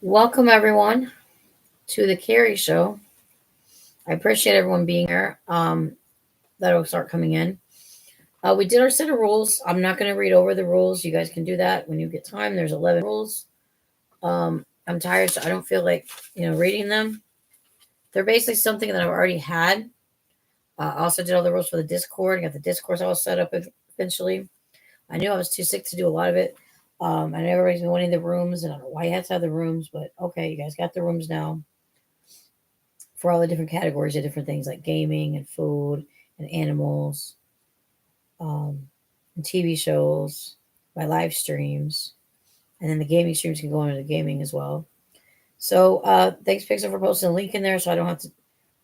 Welcome, everyone, to the Carrie Show. I appreciate everyone being here. That'll start coming in. We did our set of rules. I'm not going to read over the rules. You guys can do that when you get time. There's 11 rules. I'm tired, so I don't feel like reading them. They're basically something that I've already had. I also did all the rules for the Discord. I got the Discord all set up eventually. I knew I was too sick to do a lot of it. I know everybody's been wanting the rooms, and I don't know why you had to have the rooms, but okay, you guys got the rooms now for all the different categories of different things like gaming and food and animals, um, and TV shows, my live streams, and then the gaming streams can go into the gaming as well. So thanks, Pixel, for posting a link in there, so I don't have to. I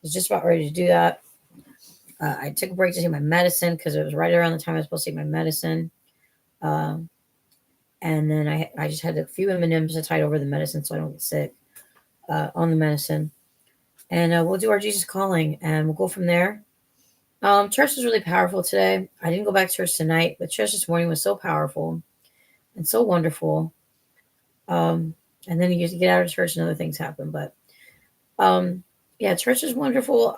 was just about ready to do that. I took a break to take my medicine because it was right around the time I was supposed to take my medicine. Um, and then I just had a few M&Ms to tide over the medicine so I don't get sick on the medicine. And we'll do our Jesus calling, and we'll go from there. Church was really powerful today. I didn't go back to church tonight, but church this morning was so powerful and so wonderful. Um, and then you get out of church and other things happen. But yeah, church is wonderful.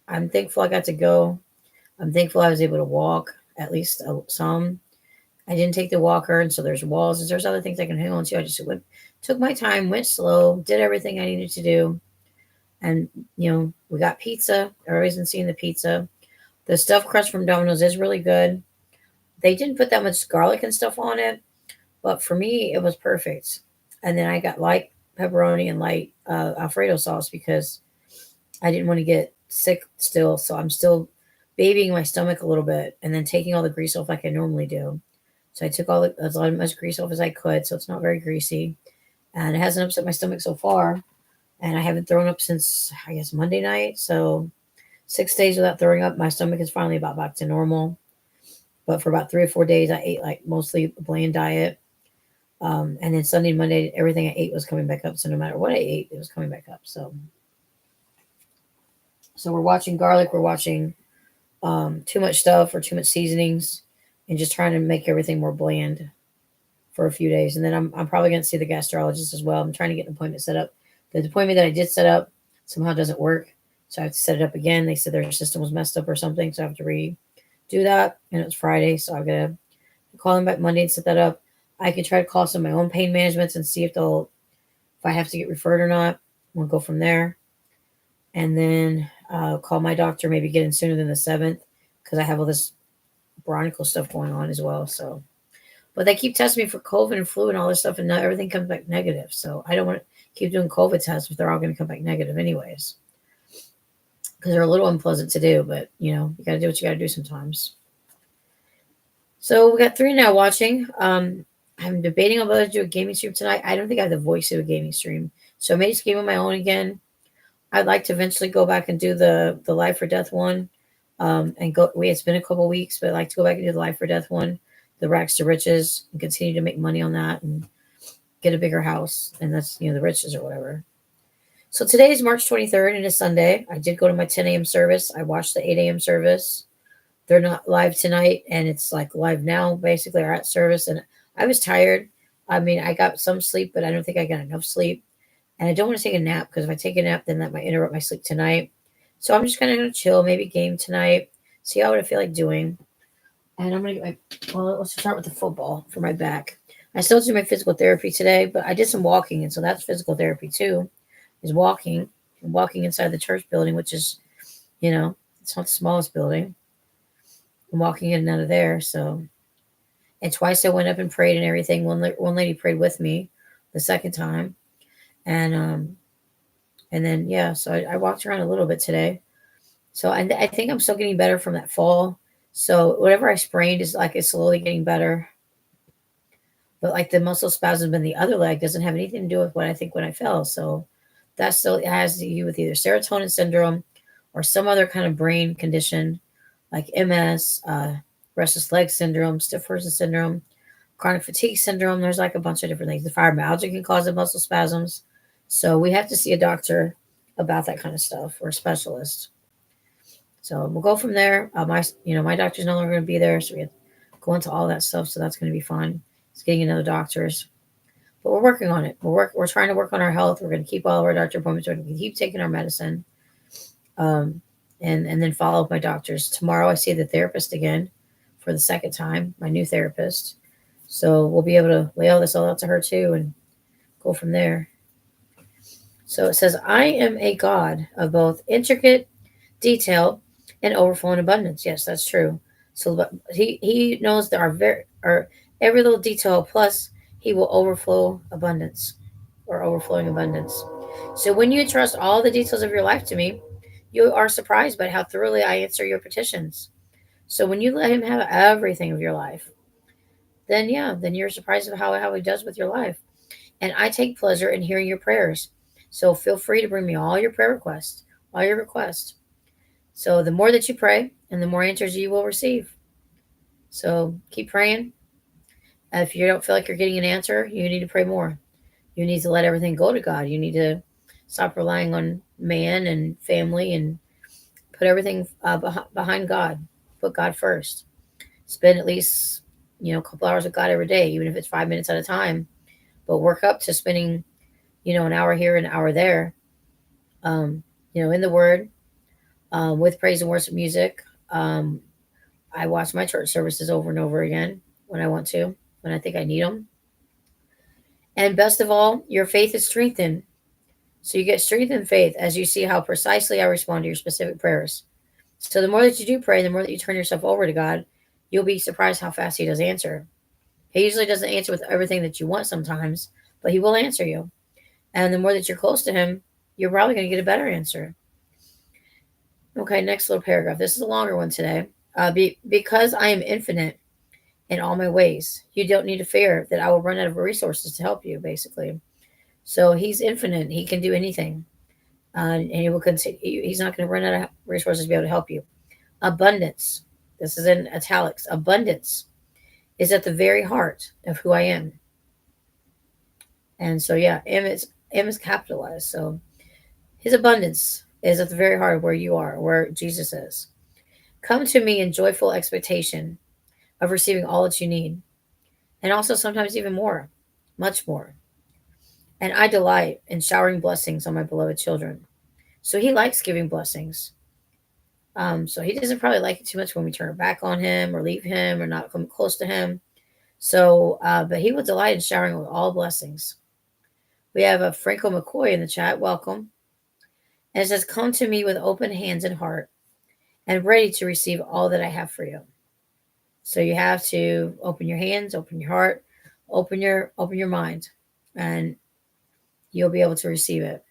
I'm thankful I got to go. I'm thankful I was able to walk at least some. I didn't take the walker, and so there's walls and there's other things I can hang on to. I just took my time, went slow, did everything I needed to do. And we got pizza. Everybody's been seeing the pizza. The stuffed crust from Domino's is really good. They didn't put that much garlic and stuff on it, but for me, it was perfect. And then I got light pepperoni and light Alfredo sauce because I didn't want to get sick still. So I'm still babying my stomach a little bit and then taking all the grease off like I normally do. So I took as much grease off as I could, so it's not very greasy, and it hasn't upset my stomach so far. And I haven't thrown up since I guess Monday night. So 6 days without throwing up, my stomach is finally about back to normal. But for about 3 or 4 days, I ate like mostly a bland diet. And then Sunday and Monday, everything I ate was coming back up. So no matter what I ate, it was coming back up. So we're watching garlic. We're watching too much stuff or too much seasonings, and just trying to make everything more bland for a few days. And then I'm probably going to see the gastrologist as well. I'm trying to get an appointment set up. The appointment that I did set up somehow doesn't work. So I have to set it up again. They said their system was messed up or something. So I have to redo that. And it was Friday. So I'm going to call them back Monday and set that up. I could try to call some of my own pain managements and see if I have to get referred or not. We'll go from there. And then call my doctor, maybe get in sooner than the 7th because I have all this bronchial stuff going on as well. So, but they keep testing me for COVID and flu and all this stuff, and now everything comes back negative. So I don't want to keep doing COVID tests if they're all going to come back negative anyways, because they're a little unpleasant to do, but you got to do what you got to do sometimes. So we got 3 now watching. I'm debating on whether to do a gaming stream tonight. I don't think I have the voice to do a gaming stream, so I may just game on my own again. I'd like to eventually go back and do the life or death one, and go. It's been a couple weeks, but I'd like to go back and do the life or death one, the rags to riches, and continue to make money on that and get a bigger house, and that's the riches or whatever. So today is March 23rd, and it's Sunday. I did go to my 10 a.m. service. I watched the 8 a.m. service. They're not live tonight, and it's like live now, basically, or at service. And I was tired. I mean, I got some sleep, but I don't think I got enough sleep. And I don't want to take a nap because if I take a nap, then that might interrupt my sleep tonight. So I'm just kind of going to chill, maybe game tonight, see how I feel like doing. And I'm going to get let's start with the football for my back. I still do my physical therapy today, but I did some walking, and so that's physical therapy too, is walking inside the church building, which is, it's not the smallest building. I'm walking in and out of there, so. And twice I went up and prayed and everything. One lady prayed with me the second time. And then, yeah, so I walked around a little bit today. So I think I'm still getting better from that fall. So whatever I sprained is like it's slowly getting better. But like the muscle spasm in the other leg doesn't have anything to do with what I think when I fell. So that still has to do with either serotonin syndrome or some other kind of brain condition like MS, restless leg syndrome, stiff person syndrome, chronic fatigue syndrome. There's like a bunch of different things. The fibromyalgia can cause the muscle spasms. So we have to see a doctor about that kind of stuff or a specialist. So we'll go from there. My doctor's no longer going to be there, so we have to go into all that stuff. So that's going to be fun. It's getting another doctor's. But we're working on it. We're trying to work on our health. We're going to keep all of our doctor appointments. We're going to keep taking our medicine, um, and then follow up my doctors. Tomorrow I see the therapist again for the second time, my new therapist. So we'll be able to lay all this all out to her too and go from there. So it says, I am a God of both intricate detail and overflowing abundance. Yes, that's true. So he knows that our every little detail, plus he will overflow abundance or overflowing abundance. So when you trust all the details of your life to me, you are surprised by how thoroughly I answer your petitions. So when you let him have everything of your life, then yeah, then you're surprised of how he does with your life. And I take pleasure in hearing your prayers. So feel free to bring me all your prayer requests, all your requests. So the more that you pray and the more answers you will receive. So keep praying. If you don't feel like you're getting an answer, you need to pray more. You need to let everything go to God. You need to stop relying on man and family and put everything behind God. Put God first. Spend at least, a couple hours with God every day, even if it's 5 minutes at a time. But work up to spending, an hour here, an hour there, in the Word, with praise and worship music. I watch my church services over and over again when I want to, when I think I need them. And best of all, your faith is strengthened. So you get strength in faith as you see how precisely I respond to your specific prayers. So the more that you do pray, the more that you turn yourself over to God, you'll be surprised how fast He does answer. He usually doesn't answer with everything that you want sometimes, but He will answer you. And the more that you're close to Him, you're probably going to get a better answer. Okay, next little paragraph. This is a longer one today. Because I am infinite in all my ways, you don't need to fear that I will run out of resources to help you, basically. So He's infinite. He can do anything. And He will continue. He's not going to run out of resources to be able to help you. Abundance. This is in italics. Abundance is at the very heart of who I am. And so, yeah, M is capitalized. So His abundance is at the very heart of where you are, where Jesus is. Come to me in joyful expectation of receiving all that you need, and also sometimes even more, much more. And I delight in showering blessings on my beloved children. So He likes giving blessings. So He doesn't probably like it too much when we turn back on Him or leave Him or not come close to Him. So, but He will delight in showering with all blessings. We have a Franco McCoy in the chat. Welcome. And it says, come to me with open hands and heart and ready to receive all that I have for you. So you have to open your hands, open your heart, open your mind, and you'll be able to receive it.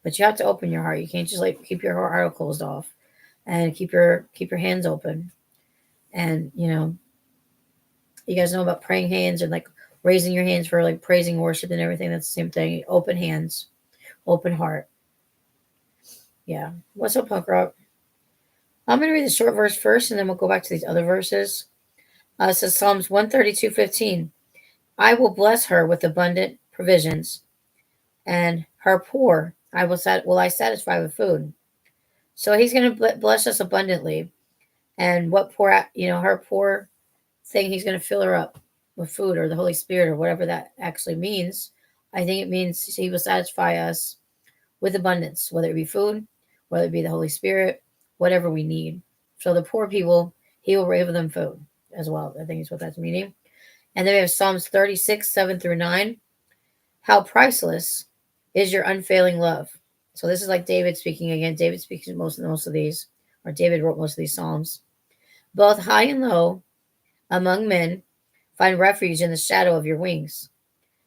But you have to open your heart. You can't just keep your heart closed off, and keep your hands open. And you guys know about praying hands and raising your hands for praising, worship, and everything. That's the same thing. Open hands, open heart. Yeah. What's up, punk rock? I'm going to read the short verse first, and then we'll go back to these other verses. It says Psalms 132:15. I will bless her with abundant provisions, and her poor will I satisfy with food. So He's going to bless us abundantly, and her poor thing, He's going to fill her up with food or the Holy Spirit or whatever that actually means. I think it means He will satisfy us with abundance, whether it be food, whether it be the Holy Spirit, whatever we need. So the poor people, He will give them food as well. I think is what that's meaning. And then we have Psalms 36:7-9. How priceless is your unfailing love. So this is like David speaking again. David speaks most of these, or David wrote most of these Psalms. Both high and low among men find refuge in the shadow of your wings.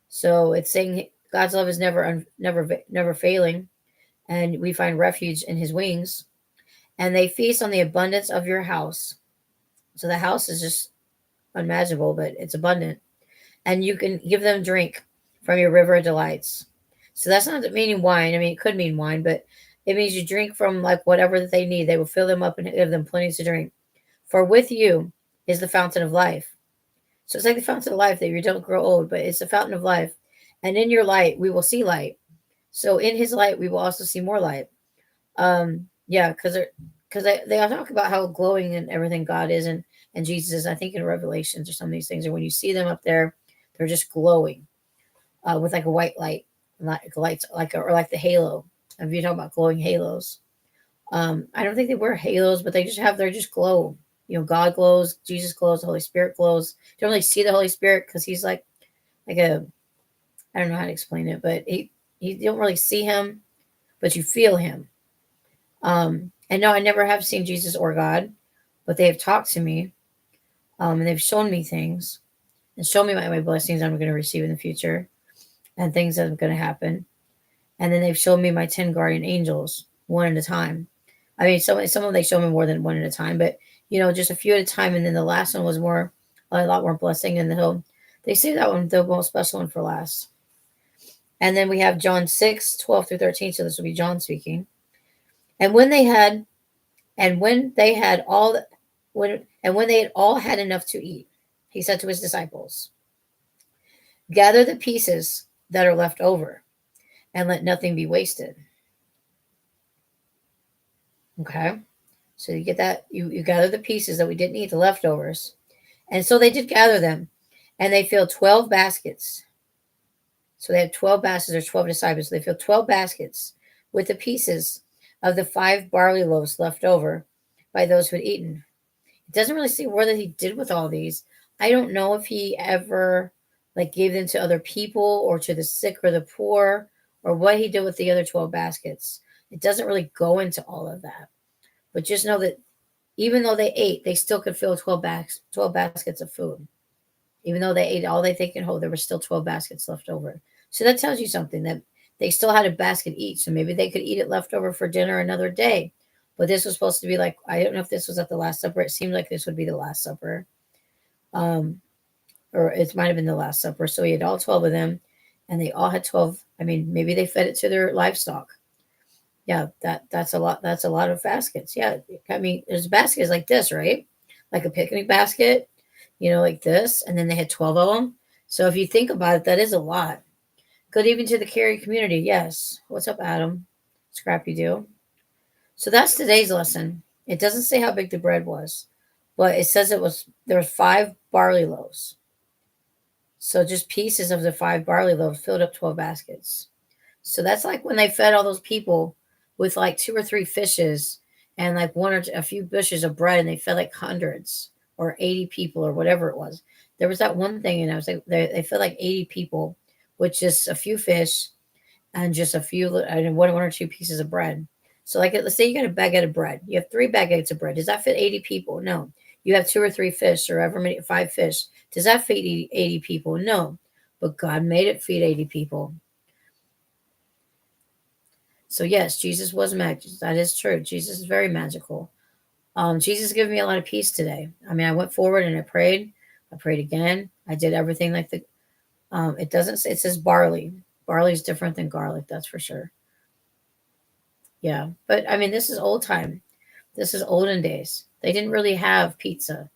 So it's saying God's love is never failing, and we find refuge in His wings. And they feast on the abundance of your house. So the house is just unmanageable, but it's abundant. And you can give them drink from your river of delights. So that's not meaning wine. I mean, it could mean wine, but it means you drink from whatever that they need. They will fill them up and give them plenty to drink. For with you is the fountain of life. So it's like the fountain of life that you don't grow old, but it's the fountain of life. And in your light, we will see light. So in His light, we will also see more light. Because they all talk about how glowing and everything God is and Jesus is. I think in Revelations or some of these things, or when you see them up there, they're just glowing. with like a white light, like lights, like or like the halo. If you talk about glowing halos, I don't think they wear halos, but they just glow. God glows, Jesus glows, the Holy Spirit glows. You don't really see the Holy Spirit because he's like a I don't know how to explain it, but you don't really see him, but you feel him. And no, I never have seen Jesus or God, but they have talked to me, and they've shown me things and shown me my blessings I'm going to receive in the future and things that are going to happen. And then they've shown me my 10 guardian angels one at a time. I mean, some of them they show me more than one at a time, but just a few at a time. And then the last one was a lot more blessing. And they say that one, the most special one, for last. And then we have John 6:12 through 13. So this will be John speaking. And when they had all when they had all had enough to eat, he said to his disciples, "Gather the pieces that are left over, and let nothing be wasted." Okay. So you get that, you gather the pieces that we didn't eat, the leftovers. And so they did gather them, and they filled 12 baskets. So they had 12 baskets, there's 12 disciples. So they filled 12 baskets with the pieces of the 5 barley loaves left over by those who had eaten. It doesn't really say what he did with all these. I don't know if he ever gave them to other people or to the sick or the poor, or what he did with the other 12 baskets. It doesn't really go into all of that. But just know that even though they ate, they still could fill 12 baskets of food. Even though they ate all they can hold, there were still 12 baskets left over. So that tells you something, that they still had a basket each. So maybe they could eat it left over for dinner another day. But this was supposed to be I don't know if this was at the Last Supper. It seemed like this would be the Last Supper. Or it might have been the Last Supper. So he had all 12 of them, and they all had 12. I mean, maybe they fed it to their livestock. Yeah, that's a lot. That's a lot of baskets. Yeah, I mean, there's baskets like this, right? Like a picnic basket, like this, and then they had 12 of them. So if you think about it, that is a lot. Good evening to the Carrie community. Yes. What's up, Adam? Scrappy do. So that's today's lesson. It doesn't say how big the bread was, but it says there were 5 barley loaves. So just pieces of the 5 barley loaves filled up 12 baskets. So that's like when they fed all those people with 2 or 3 fishes and one or a few bushes of bread, and they fed hundreds or 80 people or whatever it was. There was that one thing, and I was like, they fed 80 people with just a few fish and just a few, one or 2 pieces of bread. So let's say you got a baguette of bread. You have 3 baguettes of bread. Does that fit 80 people? No. You have 2 or 3 fish, or however many, 5 fish. Does that feed 80 people? No. But God made it feed 80 people. So yes, Jesus was magic. That is true. Jesus is very magical. Jesus gave me a lot of peace today. I mean, I went forward and I prayed. I prayed again. I did everything it doesn't say, it says barley. Barley is different than garlic, that's for sure. Yeah. But I mean, this is old time. This is olden days. They didn't really have pizza.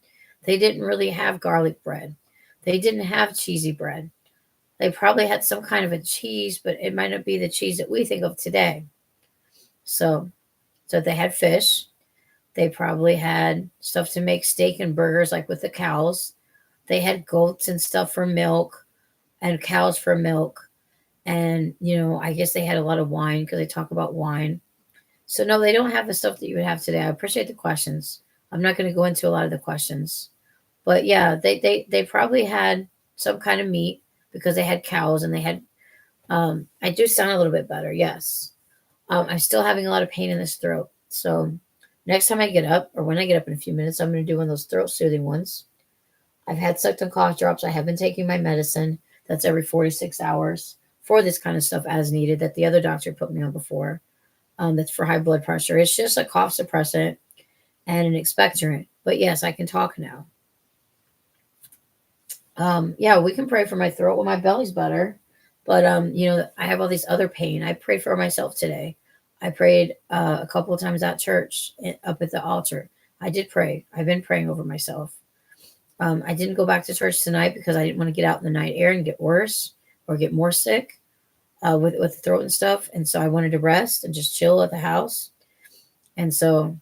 They didn't really have garlic bread. They didn't have cheesy bread. They probably had some kind of a cheese, but it might not be the cheese that we think of today. So they had fish. They probably had stuff to make steak and burgers, like with the cows. They had goats and stuff for milk, and cows for milk. And, I guess they had a lot of wine, because they talk about wine. So no, they don't have the stuff that you would have today. I appreciate the questions. I'm not going to go into a lot of the questions. But yeah, they probably had some kind of meat, because they had cows, and they had, I do sound a little bit better. Yes. I'm still having a lot of pain in this throat. So next time I get up, or when I get up in a few minutes, I'm going to do one of those throat soothing ones. I've had sucked on cough drops. I have been taking my medicine. That's every 4 to 6 hours for this kind of stuff as needed, that the other doctor put me on before. That's for high blood pressure. It's just a cough suppressant and an expectorant. But yes, I can talk now. Yeah, we can pray for my throat when my belly's better. But, I have all these other pain. I prayed for myself today. I prayed a couple of times at church, up at the altar. I did pray. I've been praying over myself. I didn't go back to church tonight because I didn't want to get out in the night air and get worse or get more sick with the throat and stuff. And so I wanted to rest and just chill at the house. And so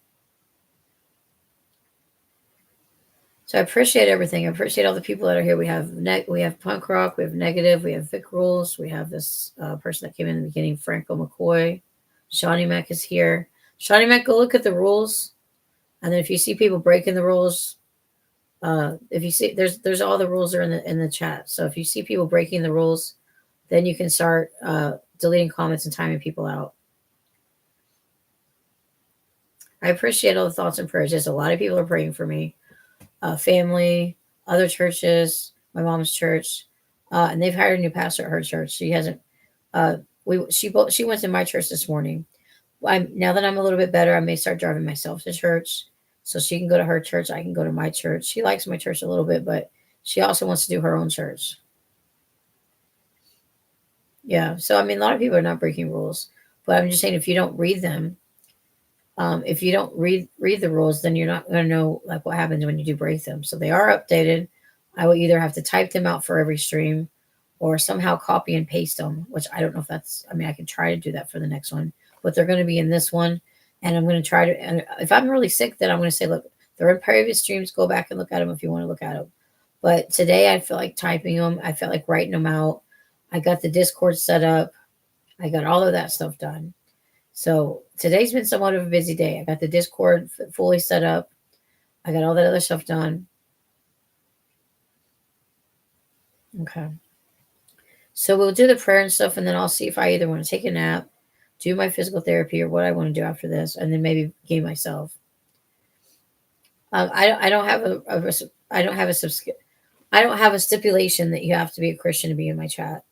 So I appreciate everything. I appreciate all the people that are here. We have punk rock, we have negative, we have Vic Rules, we have this person that came in the beginning, Franco McCoy. Shawnee Mac is here. Shawnee Mac, go look at the rules, and then if you see people breaking the rules, if you see there's all the rules are in the chat. So if you see people breaking the rules, then you can start deleting comments and timing people out. I appreciate all the thoughts and prayers. Just a lot of people are praying for me. Family, other churches, my mom's church, and they've hired a new pastor at her church. She hasn't. She went to my church this morning. Now that I'm a little bit better, I may start driving myself to church, so she can go to her church. I can go to my church. She likes my church a little bit, but she also wants to do her own church. Yeah. So I mean, a lot of people are not breaking rules, but I'm just saying if you don't read them, if you don't read the rules, then you're not going to know like what happens when you do break them. So they are updated. I will either have to type them out for every stream, or somehow copy and paste them. Which I don't know if that's. I mean, I can try to do that for the next one, but they're going to be in this one, and I'm going to try to. And if I'm really sick, then I'm going to say, look, they're in previous streams. Go back and look at them if you want to look at them. But today I feel like typing them. I felt like writing them out. I got the Discord set up. I got all of that stuff done. So today's been somewhat of a busy day. I got the Discord fully set up. I got all that other stuff done. Okay. So we'll do the prayer and stuff, and then I'll see if I either want to take a nap, do my physical therapy, or what I want to do after this, and then maybe game myself. I don't have I don't have a stipulation that you have to be a Christian to be in my chat.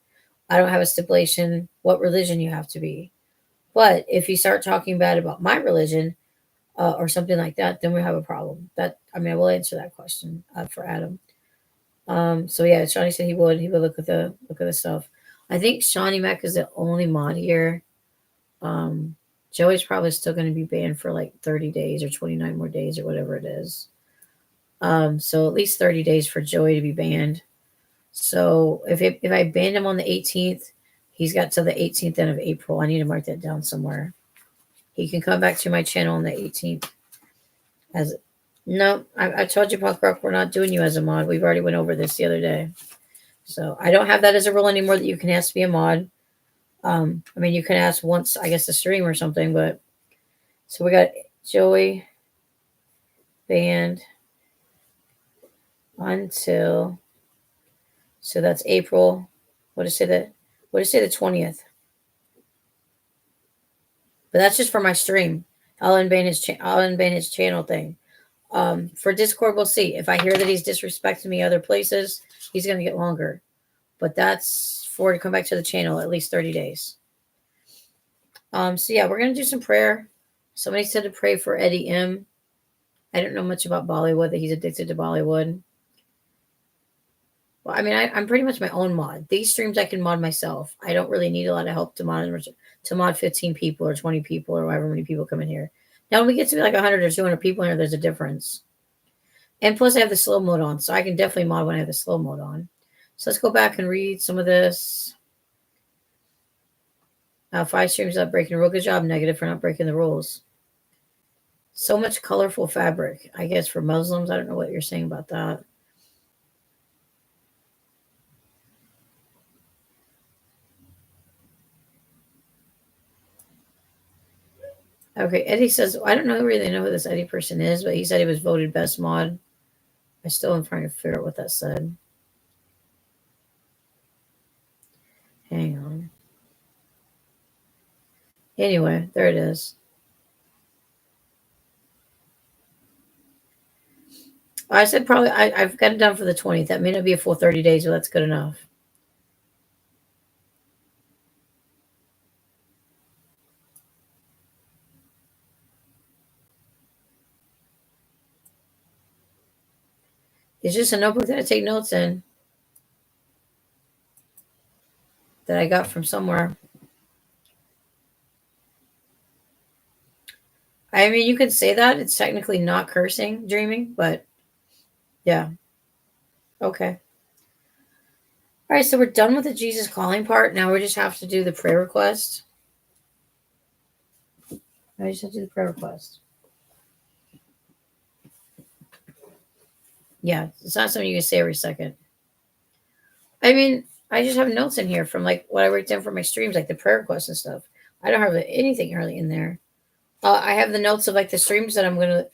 I don't have a stipulation what religion you have to be. But if you start talking bad about my religion or something like that, then we have a problem. I will answer that question for Adam. So yeah, Shawnee said he would look at the stuff. I think Shawnee Mac is the only mod here. Joey's probably still going to be banned for like 30 days or 29 more days or whatever it is. So at least 30 days for Joey to be banned. So if I banned him on the 18th, he's got till the 18th of April. I need to mark that down somewhere. He can come back to my channel on the 18th. No, I told you, Punk Rock, we're not doing you as a mod. We've already went over this the other day. So I don't have that as a rule anymore that you can ask to be a mod. I mean, you can ask once, I guess, a stream or something, but so we got Joey banned until, so that's April. What did it say the 20th? But that's just for my stream. I'll unban his channel thing. For Discord, we'll see. If I hear that he's disrespecting me other places, he's going to get longer. But that's for to come back to the channel at least 30 days. So yeah, we're going to do some prayer. Somebody said to pray for Eddie M. I don't know much about Bollywood, that he's addicted to Bollywood. Well, I mean, I'm pretty much my own mod. These streams I can mod myself. I don't really need a lot of help to mod 15 people or 20 people or however many people come in here. Now, when we get to be like 100 or 200 people in here, there's a difference. And plus, I have the slow mode on, so I can definitely mod when I have the slow mode on. So let's go back and read some of this. 5 streams up breaking the rule. Good job, Negative, for not breaking the rules. So much colorful fabric, I guess, for Muslims. I don't know what you're saying about that. Okay, Eddie says, I don't really know who this Eddie person is, but he said he was voted best mod. I still am trying to figure out what that said. Hang on. Anyway, there it is. I said probably I've got it done for the 20th. That may not be a full 30 days, but that's good enough. It's just a notebook that I take notes in that I got from somewhere. I mean, you could say that. It's technically not cursing, dreaming, but yeah. Okay. All right, so we're done with the Jesus calling part. Now we just have to do the prayer request. I just have to do the prayer request. Yeah, it's not something you can say every second. I mean, I just have notes in here from like what I write down for my streams, like the prayer requests and stuff. I don't have anything early in there. I have the notes of like the streams that I'm gonna.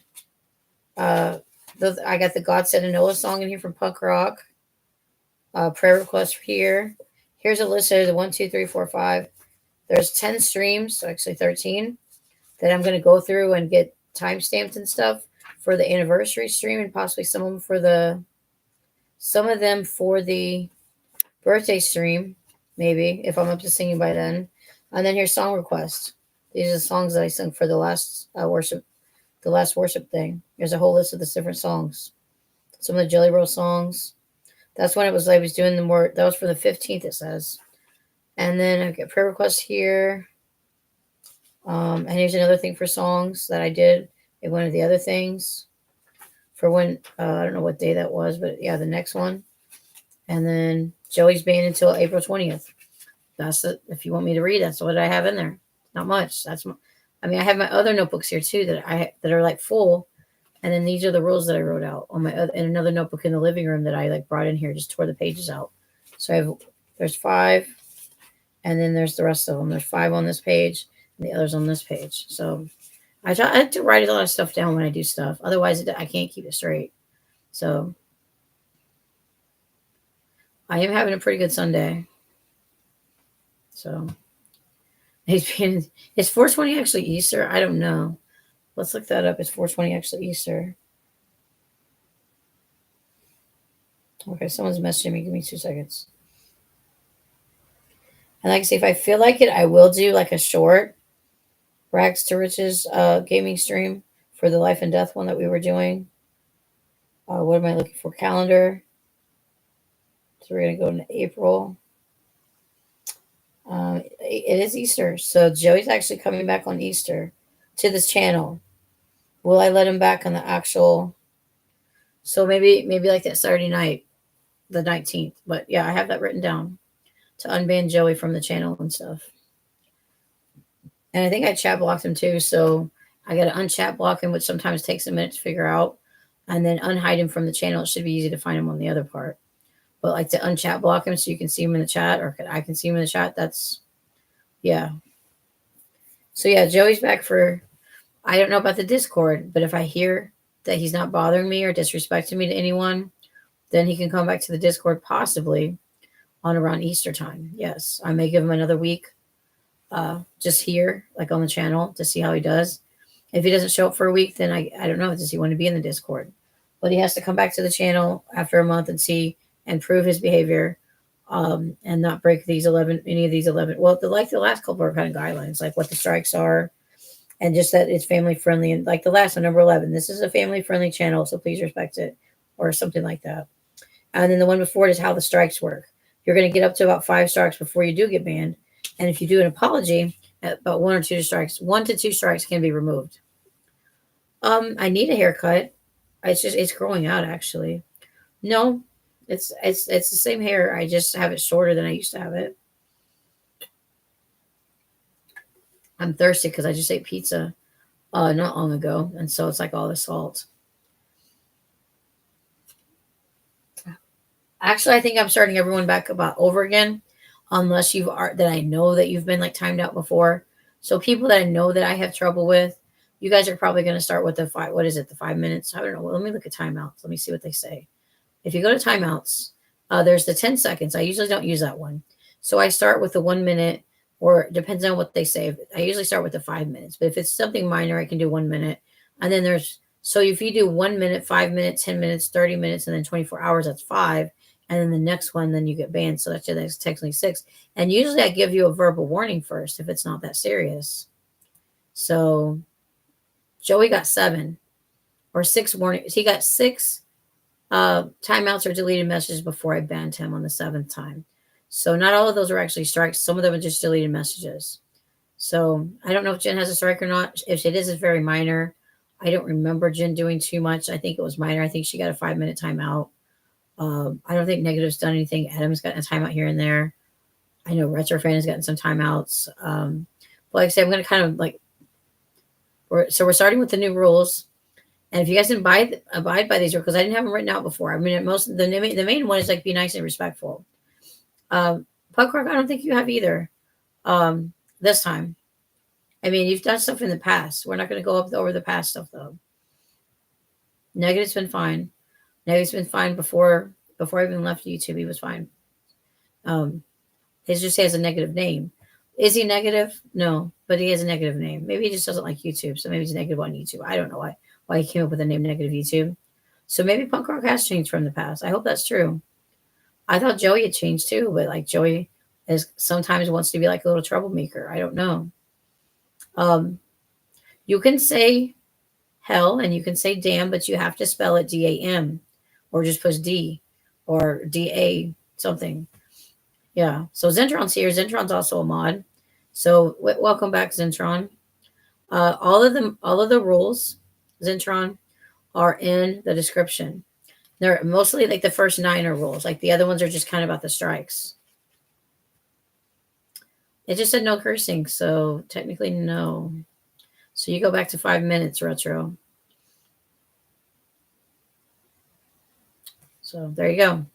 I got the God Said a Noah song in here from Punk Rock. Prayer request here. Here's a list of the 1, 2, 3, 4, 5. There's 10 streams, so actually 13, that I'm gonna go through and get time stamped and stuff for the anniversary stream, and possibly some of them for the birthday stream, maybe if I'm up to singing by then. And then here's song requests. These are the songs that I sung for the last worship thing. There's a whole list of the different songs. Some of the Jelly Roll songs. That's when I was doing the more. That was for the 15th. It says. And then I get prayer requests here. And here's another thing for songs that I did in one of the other things for when I don't know what day that was, but yeah, the next one. And then Joey's band until April 20th. That's it. If you want me to read, that's what I have in there. Not much. I have my other notebooks here too that are like full, and then these are the rules that I wrote out on in another notebook in the living room that I like brought in here, just tore the pages out. So there's 5, and then there's the rest of them. There's 5 on this page, and the others on this page. So I have to write a lot of stuff down when I do stuff. Otherwise, I can't keep it straight. So I am having a pretty good Sunday. So is 420 actually Easter? I don't know. Let's look that up. Is 420 actually Easter? Okay, someone's messaging me. Give me 2 seconds. And like I say, if I feel like it, I will do like a short Rags to Riches gaming stream for the Life and Death one that we were doing. What am I looking for? Calendar. So we're going to go into April. It is Easter. So Joey's actually coming back on Easter to this channel. Will I let him back on the actual? So maybe like that Saturday night, the 19th. But yeah, I have that written down to unban Joey from the channel and stuff. And I think I chat blocked him too. So I got to unchat block him, which sometimes takes a minute to figure out. And then unhide him from the channel. It should be easy to find him on the other part. But like to unchat block him so you can see him in the chat, or I can see him in the chat. That's, yeah. So yeah, Joey's back for, I don't know about the Discord, but if I hear that he's not bothering me or disrespecting me to anyone, then he can come back to the Discord possibly on around Easter time. Yes, I may give him another week just here, like on the channel, to see how he does. If he doesn't show up for a week, then I don't know. Does he want to be in the Discord? But he has to come back to the channel after a month and see and prove his behavior, and not break any of these 11. Well, the last couple are kind of guidelines, like what the strikes are, and just that it's family friendly. And like the last one, number 11, this is a family friendly channel, so please respect it, or something like that. And then the one before it is how the strikes work. You're going to get up to about 5 strikes before you do get banned. And if you do an apology, at about 1 to 2 strikes can be removed. I need a haircut. It's growing out actually. No, it's the same hair. I just have it shorter than I used to have it. I'm thirsty because I just ate pizza not long ago, and so it's like all the salt. Actually, I think I'm starting everyone back about over again, unless that I know that you've been like timed out before. So people that I know that I have trouble with, you guys are probably going to start with the 5. What is it? The 5 minutes? I don't know. Well, let me look at timeouts. Let me see what they say. If you go to timeouts, there's the 10 seconds. I usually don't use that one. So I start with the 1 minute, or it depends on what they say. I usually start with the 5 minutes. But if it's something minor, I can do 1 minute. And then so if you do 1 minute, 5 minutes, 10 minutes, 30 minutes, and then 24 hours, that's 5. And then the next one, then you get banned. So that's technically 6. And usually I give you a verbal warning first if it's not that serious. So Joey got 7 or 6 warnings. He got 6 timeouts or deleted messages before I banned him on the 7th time. So not all of those are actually strikes. Some of them are just deleted messages. So I don't know if Jen has a strike or not. If it is, it's very minor. I don't remember Jen doing too much. I think it was minor. I think she got a 5-minute timeout. I don't think Negative's done anything. Adam's gotten a timeout here and there. I know Retrofan has gotten some timeouts. But like I said, I'm going to kind of like, we're starting with the new rules. And if you guys didn't abide by these rules, because I didn't have them written out before. I mean, the main one is like be nice and respectful. Punk rock, I don't think you have either. This time, I mean, you've done stuff in the past. We're not going to go over the past stuff though. Negative's been fine. Negative's been fine before I even left YouTube. He was fine. He just has a negative name. Is he negative? No, but he has a negative name. Maybe he just doesn't like YouTube, so maybe he's negative on YouTube. I don't know why he came up with the name Negative YouTube. So maybe punk rock has changed from the past. I hope that's true. I thought Joey had changed too, but like Joey is sometimes wants to be like a little troublemaker. I don't know. You can say hell and you can say damn, but you have to spell it DAM or just push D or DA something. Yeah. So Zentron's here. Zentron's also a mod. So welcome back, Zentron. All of the rules, Zentron, are in the description. They're mostly like the first 9 are rules. Like the other ones are just kind of about the strikes. It just said no cursing, so technically no. So you go back to 5 minutes, Retro. So there you go.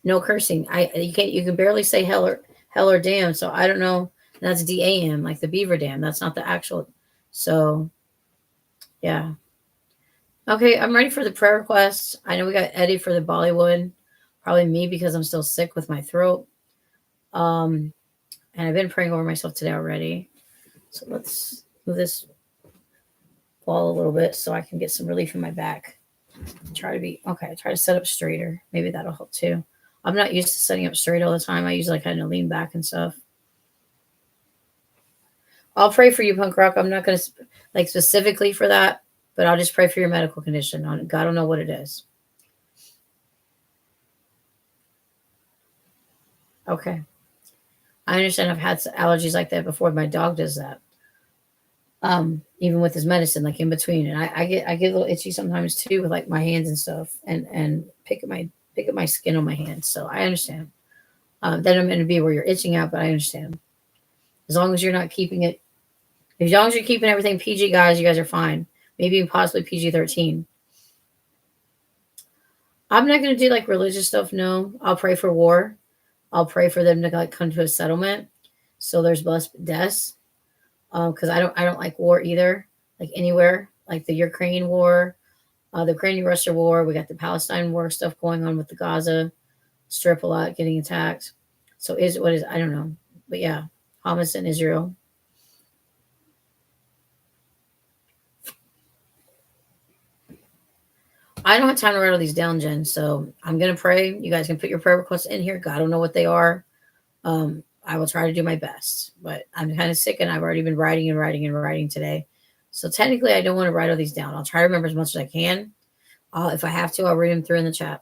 No cursing. You can barely say hell or damn. So I don't know. That's DAM, like the beaver dam. That's not the actual. So yeah. Okay, I'm ready for the prayer requests. I know we got Eddie for the Bollywood. Probably me because I'm still sick with my throat. And I've been praying over myself today already. So let's move this wall a little bit so I can get some relief in my back. Try to set up straighter. Maybe that'll help too. I'm not used to setting up straight all the time. I usually kind of lean back and stuff. I'll pray for you, punk rock. I'm not going to like specifically for that, but I'll just pray for your medical condition. God don't know what it is. Okay. I understand I've had allergies like that before. My dog does that. Even with his medicine, like in between. And I get a little itchy sometimes too with like my hands and stuff and pick at my skin on my hands. So I understand. Then I'm going to be where you're itching out, but I understand. As long as you're not keeping it, as long as you're keeping everything PG, guys, you guys are fine. Maybe possibly PG-13. I'm not going to do like religious stuff. No, I'll pray for war. I'll pray for them to like come to a settlement, so there's less deaths. Because I don't like war either. Like anywhere, like the Ukraine war, the Ukraine-Russia war. We got the Palestine war stuff going on with the Gaza Strip a lot getting attacked. So I don't know, but yeah, Hamas and Israel. I don't have time to write all these down, Jen. So I'm gonna pray. You guys can put your prayer requests in here. God don't know what they are. I will try to do my best, but I'm kind of sick and I've already been writing today. So technically I don't want to write all these down. I'll try to remember as much as I can. If I have to, I'll read them through in the chat.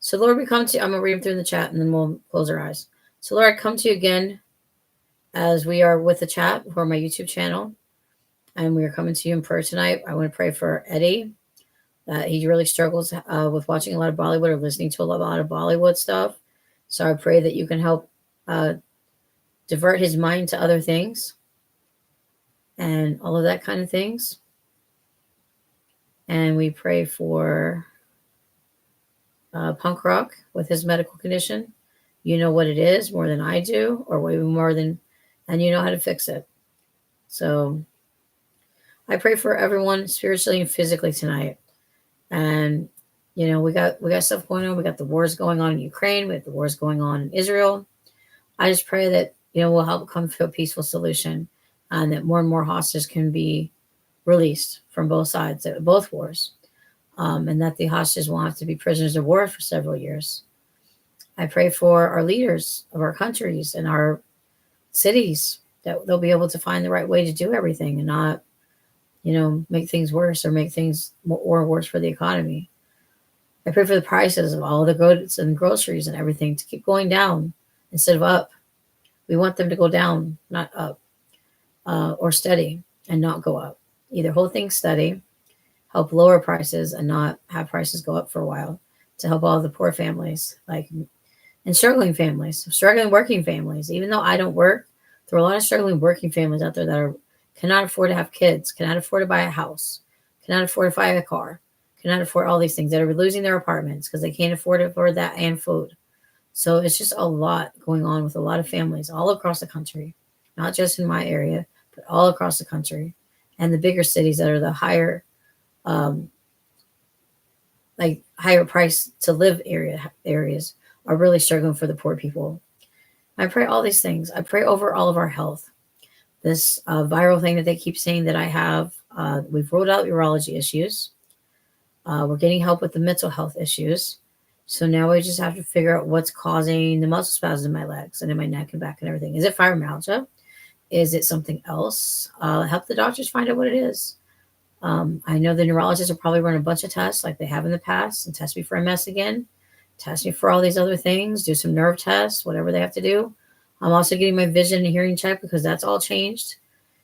So Lord, I'm going to read them through in the chat and then we'll close our eyes. So Lord, I come to you again as we are with the chat for my YouTube channel. And we are coming to you in prayer tonight. I want to pray for Eddie, that he really struggles with watching a lot of Bollywood or listening to a lot of Bollywood stuff. So I pray that you can help divert his mind to other things and all of that kind of things. And we pray for punk rock with his medical condition. You know what it is more than I do, or way more than, and you know how to fix it. So I pray for everyone spiritually and physically tonight. And you know, we got stuff going on. We got the wars going on in Ukraine. We have the wars going on in Israel. I just pray that, you know, we'll help come to a peaceful solution and that more and more hostages can be released from both sides, both wars, and that the hostages won't have to be prisoners of war for several years. I pray for our leaders of our countries and our cities that they'll be able to find the right way to do everything and not, you know, make things worse or make things more worse for the economy. I pray for the prices of all the goods and groceries and everything to keep going down instead of up. We want them to go down, not up, or steady and not go up. Either hold things steady, help lower prices and not have prices go up for a while to help all the poor families, like, and struggling families, struggling working families. Even though I don't work, there are a lot of struggling working families out there that cannot afford to have kids, cannot afford to buy a house, cannot afford to buy a car, cannot afford all these things, that are losing their apartments because they can't afford it for that and food. So it's just a lot going on with a lot of families all across the country, not just in my area, but all across the country. And the bigger cities that are the higher, um, like higher price to live areas are really struggling for the poor people. I pray all these things. I pray over all of our health. This viral thing that they keep saying that I have, we've ruled out urology issues. We're getting help with the mental health issues. So now we just have to figure out what's causing the muscle spasms in my legs and in my neck and back and everything. Is it fibromyalgia? Is it something else? Help the doctors find out what it is. I know the neurologists will probably run a bunch of tests like they have in the past and test me for MS again, test me for all these other things, do some nerve tests, whatever they have to do. I'm also getting my vision and hearing checked because that's all changed.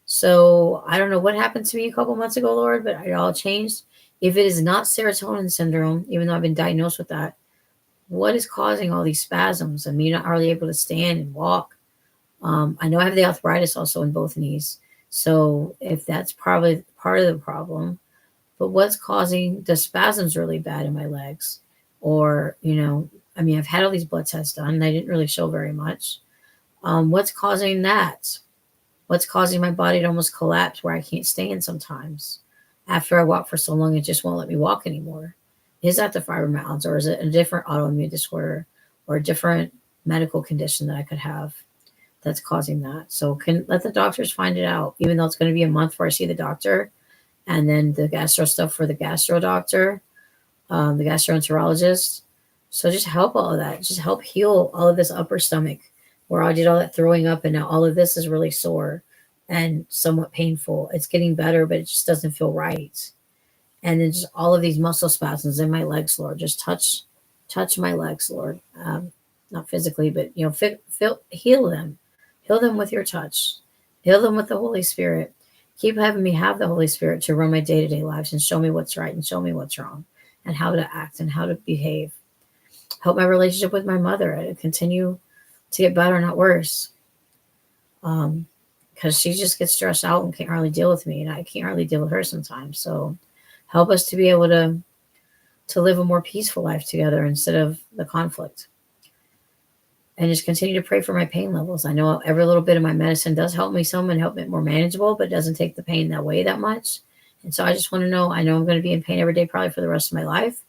So I don't know what happened to me a couple months ago, Lord, but it all changed. If it is not serotonin syndrome, even though I've been diagnosed with that, what is causing all these spasms and me not hardly able to stand and walk? I know I have the arthritis also in both knees. So if that's probably part of the problem, but what's causing the spasms really bad in my legs? Or, I mean, I've had all these blood tests done and they didn't really show very much. What's causing that? What's causing my body to almost collapse where I can't stand sometimes? After I walk for so long, it just won't let me walk anymore. Is that the fibromyalgia, or is it a different autoimmune disorder or a different medical condition that I could have that's causing that? So can let the doctors find it out, even though it's going to be a month before I see the doctor, and then the gastro stuff for the gastro doctor, the gastroenterologist. So just help all of that. Just help heal all of this upper stomach where I did all that throwing up and now all of this is really sore and somewhat painful. It's getting better, but it just doesn't feel right. And then just all of these muscle spasms in my legs, Lord, just touch my legs, Lord. Not physically, but heal them with your touch, heal them with the Holy Spirit. Keep having me have the Holy Spirit to run my day-to-day lives and show me what's right and show me what's wrong and how to act and how to behave. Help my relationship with my mother to continue to get better, not worse. Because she just gets stressed out and can't hardly deal with me, and I can't hardly deal with her sometimes. So help us to be able to live a more peaceful life together instead of the conflict. And just continue to pray for my pain levels. I know every little bit of my medicine does help me some and help it more manageable, but it doesn't take the pain away that much. And so I just want to know, I know I'm going to be in pain every day, probably for the rest of my life,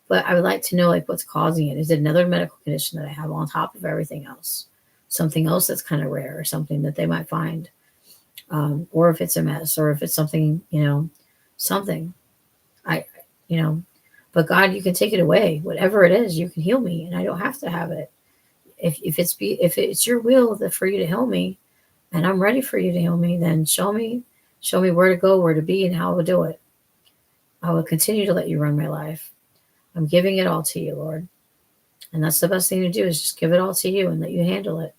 but I would like to know what's causing it. Is it another medical condition that I have on top of everything else? Something else that's kind of rare or something that they might find. Or if it's a mess or if it's something, something but God, you can take it away. Whatever it is, you can heal me and I don't have to have it. If it's your will for you to heal me and I'm ready for you to heal me, then show me where to go, where to be, and how I will do it. I will continue to let you run my life. I'm giving it all to you, Lord. And that's the best thing to do, is just give it all to you and let you handle it.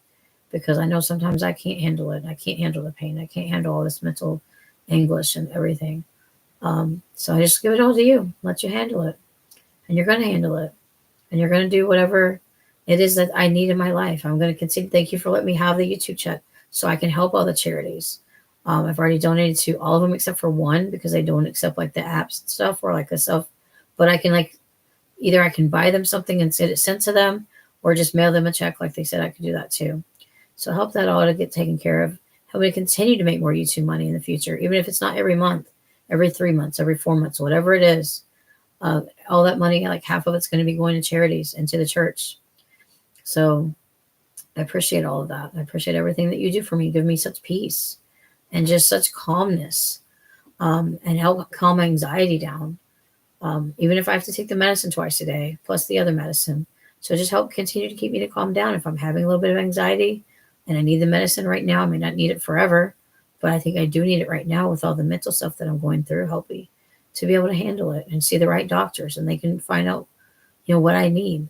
Because I know sometimes I can't handle it. I can't handle the pain. I can't handle all this mental anguish and everything. So I just give it all to you. Let you handle it. And you're going to handle it. And you're going to do whatever it is that I need in my life. I'm going to continue. Thank you for letting me have the YouTube chat so I can help all the charities. I've already donated to all of them except for one, because they don't accept like the apps stuff or like the stuff. But I can either I can buy them something and get it sent to them, or just mail them a check like they said I could do that too. So help that all to get taken care of. Help me to continue to make more YouTube money in the future, even if it's not every month, every 3 months, every 4 months, whatever it is. All that money, like half of it's going to be going to charities and to the church. So I appreciate all of that. I appreciate everything that you do for me. You give me such peace and just such calmness, and help calm my anxiety down. Even if I have to take the medicine twice a day, plus the other medicine. So just help continue to keep me to calm down. If I'm having a little bit of anxiety and I need the medicine right now, I may not need it forever, but I think I do need it right now with all the mental stuff that I'm going through. Help me to be able to handle it and see the right doctors, and they can find out, what I need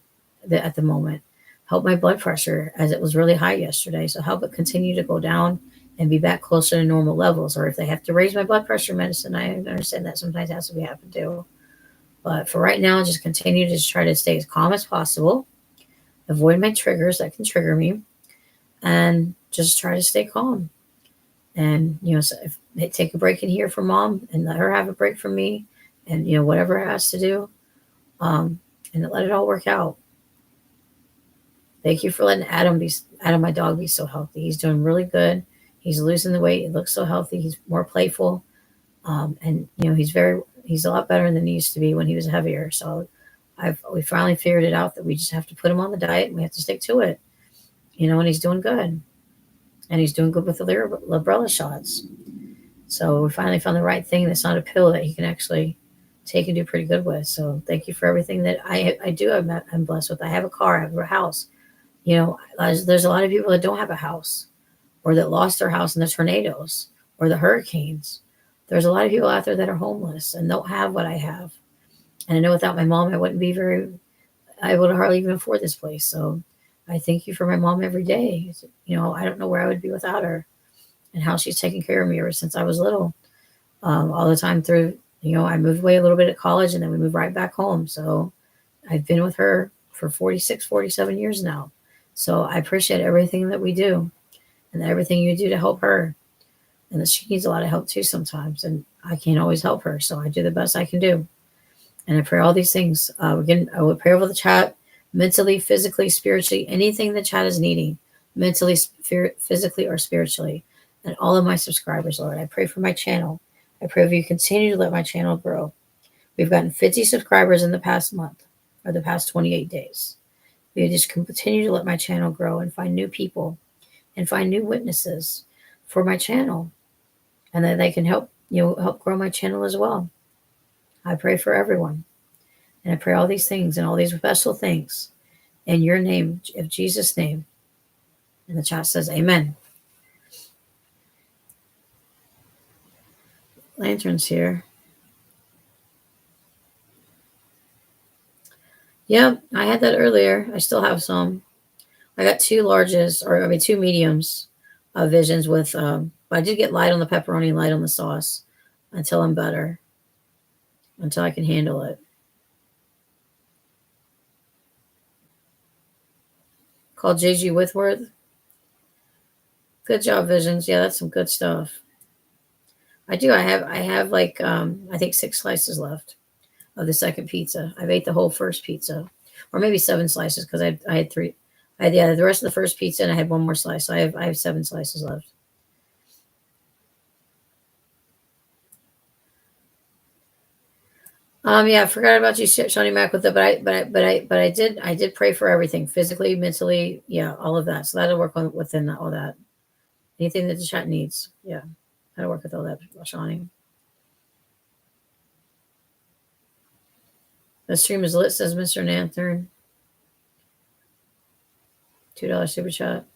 at the moment. Help my blood pressure, as it was really high yesterday. So help it continue to go down and be back closer to normal levels. Or if they have to raise my blood pressure medicine, I understand that sometimes has to be happened too. But for right now, just continue to try to stay as calm as possible. Avoid my triggers that can trigger me. And just try to stay calm. And, so if they take a break in here for mom and let her have a break from me, and whatever it has to do, um, and let it all work out. Thank you for letting Adam, my dog, be so healthy. He's doing really good. He's losing the weight. He looks so healthy. He's more playful, and he's a lot better than he used to be when he was heavier. So we finally figured it out that we just have to put him on the diet and we have to stick to it. And he's doing good, and he's doing good with the Librella shots. So we finally found the right thing that's not a pill that he can actually take and do pretty good with. So thank you for everything that I do. I'm blessed with. I have a car. I have a house. There's a lot of people that don't have a house, or that lost their house in the tornadoes or the hurricanes. There's a lot of people out there that are homeless and don't have what I have. And I know without my mom, I would hardly even afford this place. So I thank you for my mom every day. I don't know where I would be without her, and how she's taken care of me ever since I was little. All the time through, I moved away a little bit at college, and then we moved right back home. So I've been with her for 46, 47 years now. So I appreciate everything that we do, and everything you do to help her. And that she needs a lot of help too sometimes, and I can't always help her. So I do the best I can do. And I pray all these things. I would pray over the chat, mentally, physically, spiritually, anything the chat is needing, mentally, physically, or spiritually. And all of my subscribers, Lord. I pray for my channel. I pray if you continue to let my channel grow. We've gotten 50 subscribers in the past month, or the past 28 days. You just continue to let my channel grow and find new people and find new witnesses for my channel, and that they can help grow my channel as well. I pray for everyone, and I pray all these things and all these special things in your name, in Jesus' name. And the chat says amen. Lanterns here. Yep, I had that earlier. I still have some. I got two mediums of visions with, I did get light on the pepperoni and light on the sauce until I'm better, until I can handle it. Called JG Withworth. Good job, Visions. Yeah, that's some good stuff. I do. I have like, I think 6 slices left of the second pizza. I've ate the whole first pizza, or maybe 7 slices, because I had 3. I had the rest of the first pizza, and I had 1 more slice. So I have 7 slices left. Yeah, I forgot about you, Shawnee Mac, with it, but I did pray for everything, physically, mentally, yeah, all of that. So that'll work within all that. Anything that the chat needs, yeah, that'll work with all that, Shawnee. The stream is lit, says Mr. Nanthern. $2 super chat.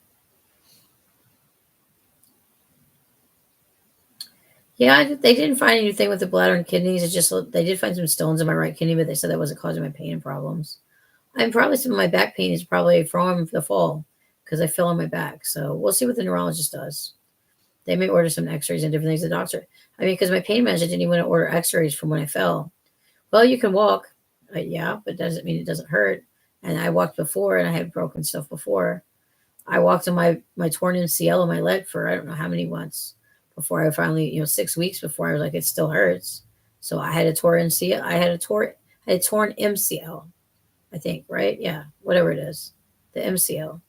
Yeah, they didn't find anything with the bladder and kidneys. It's just they did find some stones in my right kidney, but they said that wasn't causing my pain and problems. I'm probably some of my back pain is probably from the fall, because I fell on my back. So we'll see what the neurologist does. They may order some X-rays and different things. The doctor, because my pain manager didn't even want to order X-rays from when I fell. Well, you can walk, yeah, but doesn't mean it doesn't hurt. And I walked before, and I had broken stuff before. I walked on my torn MCL on my leg for I don't know how many months before I finally, 6 weeks before I was like, it still hurts. So I had a torn MCL. I had a torn MCL, I think, right? Yeah, whatever it is, the MCL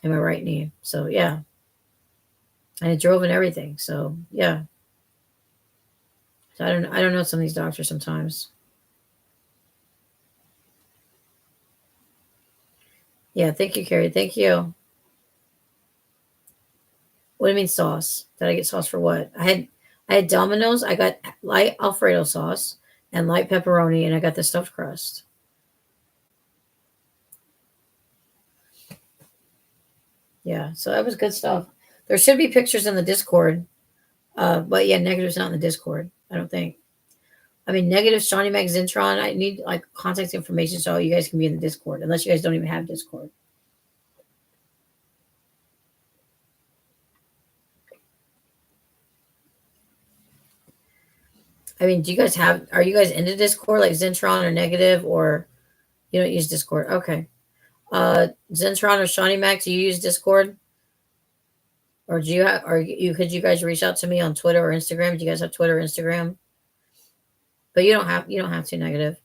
in my right knee. So yeah, and it drove and everything. So yeah. So I don't know some of these doctors sometimes. Yeah, thank you, Carrie. Thank you. What do you mean sauce? Did I get sauce for what? I had Domino's. I got light Alfredo sauce and light pepperoni, and I got the stuffed crust. Yeah, so that was good stuff. There should be pictures in the Discord. But yeah, negative's not in the Discord, I don't think. Negative Shawnee Mac Zintron. I need like contact information so you guys can be in the Discord, unless you guys don't even have Discord. Do you guys are you guys into Discord, like Zintron or Negative, or you don't use Discord? Okay. Zintron or Shawnee Mac, do you use Discord? Or could you guys reach out to me on Twitter or Instagram? Do you guys have Twitter or Instagram? but you don't have to negative.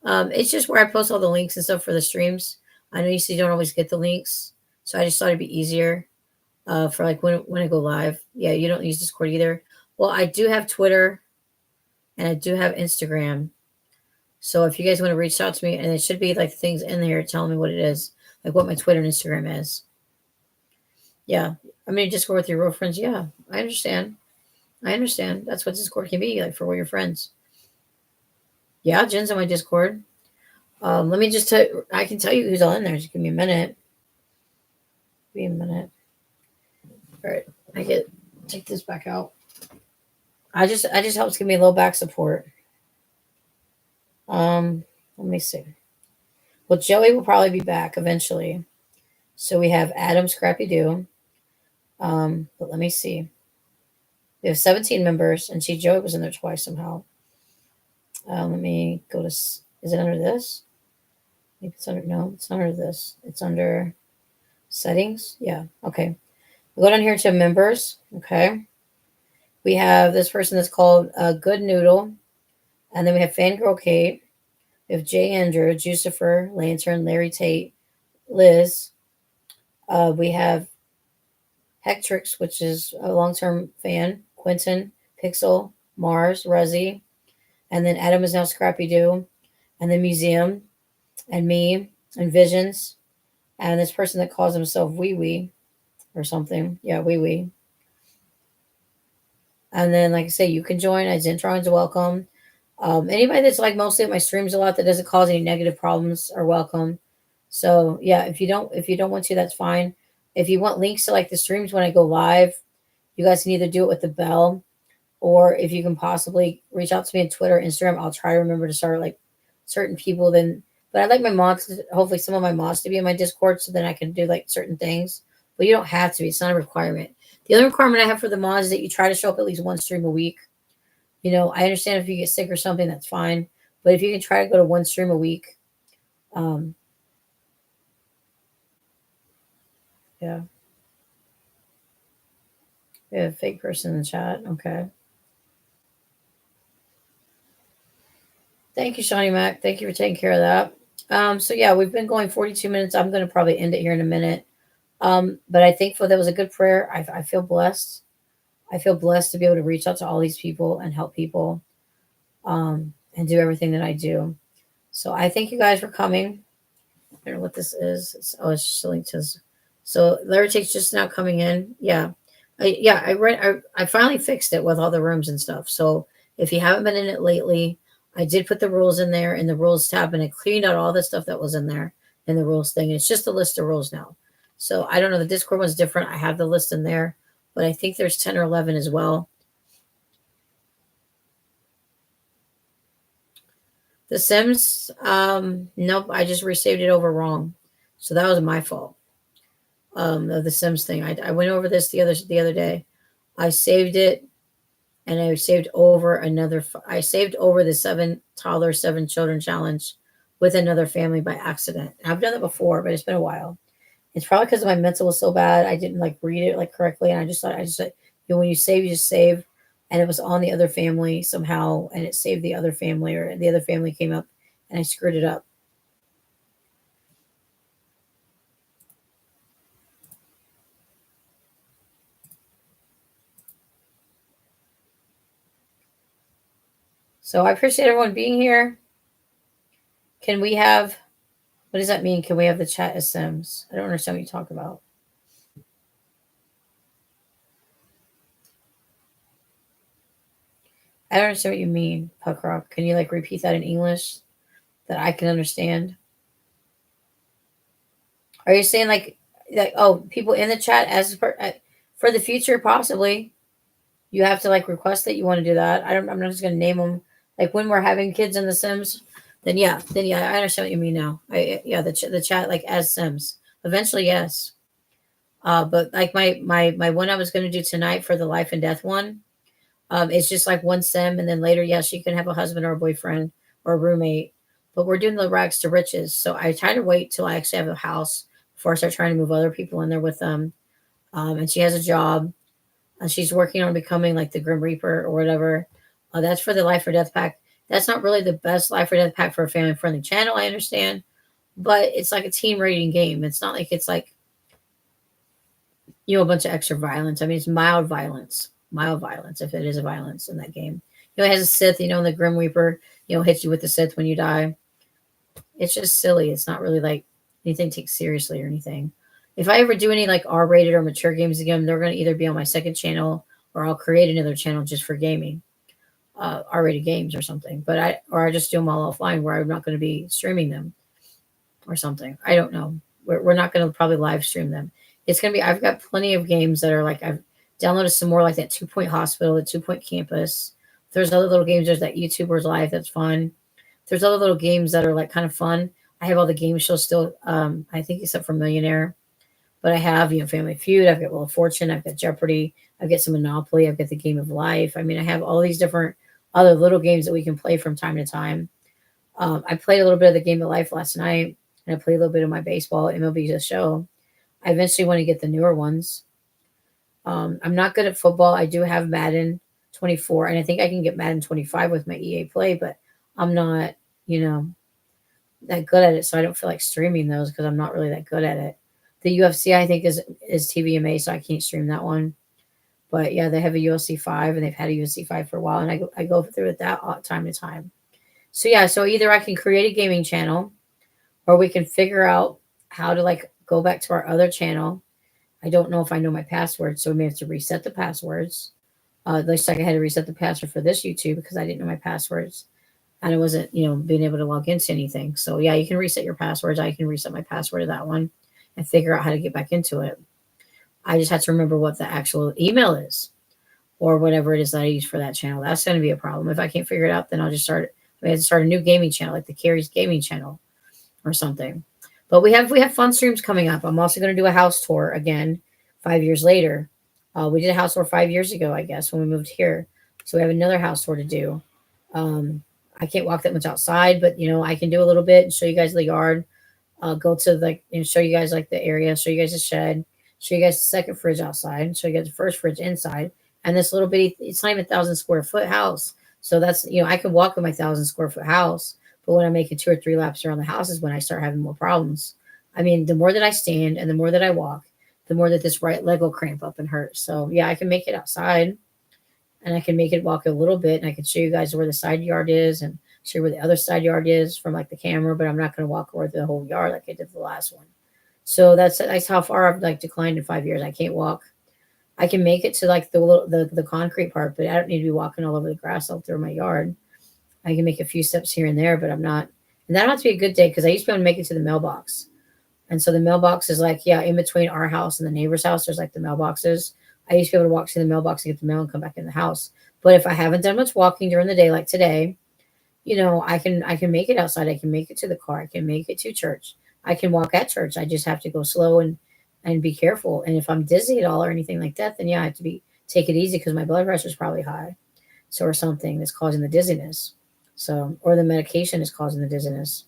It's just where I post all the links and stuff for the streams. I know you see you don't always get the links, so I just thought it'd be easier for like when I go live. Yeah, you don't use Discord either. Well, I do have Twitter and I do have Instagram. So if you guys want to reach out to me, and it should be like things in there telling me what it is, like what my Twitter and Instagram is. Yeah, I mean, Discord with your real friends. Yeah, I understand. I understand. That's what Discord can be like for all your friends. Yeah, Jen's on my Discord. Let me just tell. I can tell you who's all in there. Just give me a minute. Give me a minute. All right, I get take this back out. I just helps give me a little back support. Let me see. Well, Joey will probably be back eventually. So we have Adam Scrappy Doo. But let me see. We have 17 members, and see Joey was in there twice somehow. Let me go to. Is it under this? Maybe it's under. No, it's not under this. It's under settings. Yeah. Okay. We'll go down here to members. Okay. We have this person that's called Good Noodle, and then we have Fangirl Kate. We have Jay Andrew, Jucifer, Lantern, Larry Tate, Liz. We have Hectrix, which is a long-term fan, Quentin, Pixel, Mars, Ruzzy, and then Adam is now Scrappy Doo, and the Museum, and me, and Visions, and this person that calls himself Wee Wee or something. Yeah, Wee Wee. And then, like I say, you can join. Zentron's welcome. Anybody that's like mostly at my streams a lot that doesn't cause any negative problems are welcome. So yeah, if you don't want to, that's fine. If you want links to like the streams when I go live, you guys can either do it with the bell, or if you can possibly reach out to me on Twitter, Instagram. I'll try to remember to start like certain people. Then, but I'd like my mods, hopefully some of my mods to be in my Discord, so then I can do like certain things. But you don't have to be. It's not a requirement. The other requirement I have for the mods is that you try to show up at least one stream a week. I understand if you get sick or something, that's fine. But if you can try to go to one stream a week, um, yeah. We have a fake person in the chat. Okay. Thank you, Shawnee Mac. Thank you for taking care of that. So yeah, we've been going 42 minutes. I'm going to probably end it here in a minute. But I think that was a good prayer. I feel blessed. I feel blessed to be able to reach out to all these people and help people, and do everything that I do. So I thank you guys for coming. I don't know what this is. It's just a link to this. So Larry Tate's just now coming in. Yeah. I finally fixed it with all the rooms and stuff. So if you haven't been in it lately, I did put the rules in there in the rules tab, and it cleaned out all the stuff that was in there in the rules thing. It's just a list of rules now. So I don't know. The Discord one's different. I have the list in there, but I think there's 10 or 11 as well. The Sims, nope, I just resaved it over wrong. So that was my fault. Of the Sims thing. I went over this the other day. I saved it, and I saved over I saved over the 7 toddler, 7 children challenge with another family by accident. I've done it before, but it's been a while. It's probably because my mental was so bad. I didn't like read it like correctly. And I just when you save, you just save. And it was on the other family somehow, and it saved the other family, or the other family came up, and I screwed it up. So I appreciate everyone being here. Can we have, what does that mean? Can we have the chat as Sims? I don't understand what you talk about. I don't understand what you mean, Puck Rock. Can you like repeat that in English that I can understand? Are you saying like oh, people in the chat for the future possibly? You have to like request that you want to do that. I'm not just going to name them. Like when we're having kids in the Sims, then yeah, I understand what you mean now. The chat like as Sims. Eventually, yes. But like my one I was going to do tonight for the life and death one, it's just like one sim, and then later, yeah, she can have a husband or a boyfriend or a roommate. But we're doing the rags to riches, so I try to wait till I actually have a house before I start trying to move other people in there with them. And she has a job, and she's working on becoming like the Grim Reaper or whatever. That's for the life or death pack. That's not really the best life or death pack for a family friendly channel, I understand. But it's like a teen rating game. It's not like it's like, a bunch of extra violence. I mean, it's mild violence. Mild violence, if it is a violence in that game. It has a Sith, and the Grim Reaper, hits you with the Sith when you die. It's just silly. It's not really like anything to take seriously or anything. If I ever do any like R-rated or mature games again, they're going to either be on my second channel, or I'll create another channel just for gaming, R-rated games or something. But I just do them all offline where I'm not going to be streaming them or something. I don't know. We're not going to probably live stream them. It's going to be, I've got plenty of games that are like, I've downloaded some more like that 2 Point Hospital, the 2 Point Campus. There's other little games. There's that YouTuber's Life. That's fun. There's other little games that are like kind of fun. I have all the game shows still, I think except for Millionaire. But I have, Family Feud. I've got Wheel of Fortune. I've got Jeopardy. I've got some Monopoly. I've got the Game of Life. I mean, I have all these different other little games that we can play from time to time. I played a little bit of the Game of Life last night, and I played a little bit of my baseball, MLB The Show. I eventually want to get the newer ones. I'm not good at football. I do have Madden 24, and I think I can get Madden 25 with my EA Play, but I'm not, that good at it, so I don't feel like streaming those because I'm not really that good at it. The UFC, I think, is TVMA, so I can't stream that one. But yeah, they have a UFC 5, and they've had a UFC 5 for a while, and I go through with that time to time. So yeah, so either I can create a gaming channel, or we can figure out how to like go back to our other channel. I don't know if I know my password, so we may have to reset the passwords. At least like I had to reset the password for this YouTube because I didn't know my passwords, and I wasn't, being able to log into anything. So yeah, you can reset your passwords. I can reset my password to that one and figure out how to get back into it. I just have to remember what the actual email is, or whatever it is that I use for that channel. That's going to be a problem. If I can't figure it out, then I'll just we have to start a new gaming channel, like the Carrie's Gaming channel or something. But we have fun streams coming up. I'm also going to do a house tour again 5 years later. We did a house tour 5 years ago, I guess, when we moved here. So we have another house tour to do. I can't walk that much outside, but I can do a little bit and show you guys the yard. Go to like and show you guys like the area, show you guys the shed, show you guys the second fridge outside, show you guys the first fridge inside, and this little bitty, it's not even 1,000 square foot house. So that's, I can walk in my 1,000 square foot house, but when I'm making 2 or 3 laps around the house is when I start having more problems. I mean, the more that I stand and the more that I walk, the more that this right leg will cramp up and hurt. So yeah, I can make it outside, and I can make it walk a little bit, and I can show you guys where the side yard is and show you where the other side yard is from like the camera, but I'm not going to walk over the whole yard like I did the last one. So that's how far I've like declined in 5 years. I can't walk. I can make it to like the concrete part, but I don't need to be walking all over the grass out through my yard. I can make a few steps here and there, but I'm not. And that'll have to be a good day because I used to be able to make it to the mailbox. And so the mailbox is like, yeah, in between our house and the neighbor's house, there's like the mailboxes. I used to be able to walk to the mailbox and get the mail and come back in the house. But if I haven't done much walking during the day, like today, I can make it outside. I can make it to the car. I can make it to church. I can walk at church. I just have to go slow and be careful. And if I'm dizzy at all or anything like that, then yeah, I have to take it easy because my blood pressure is probably high. So, or something that's causing the dizziness. So, or the medication is causing the dizziness.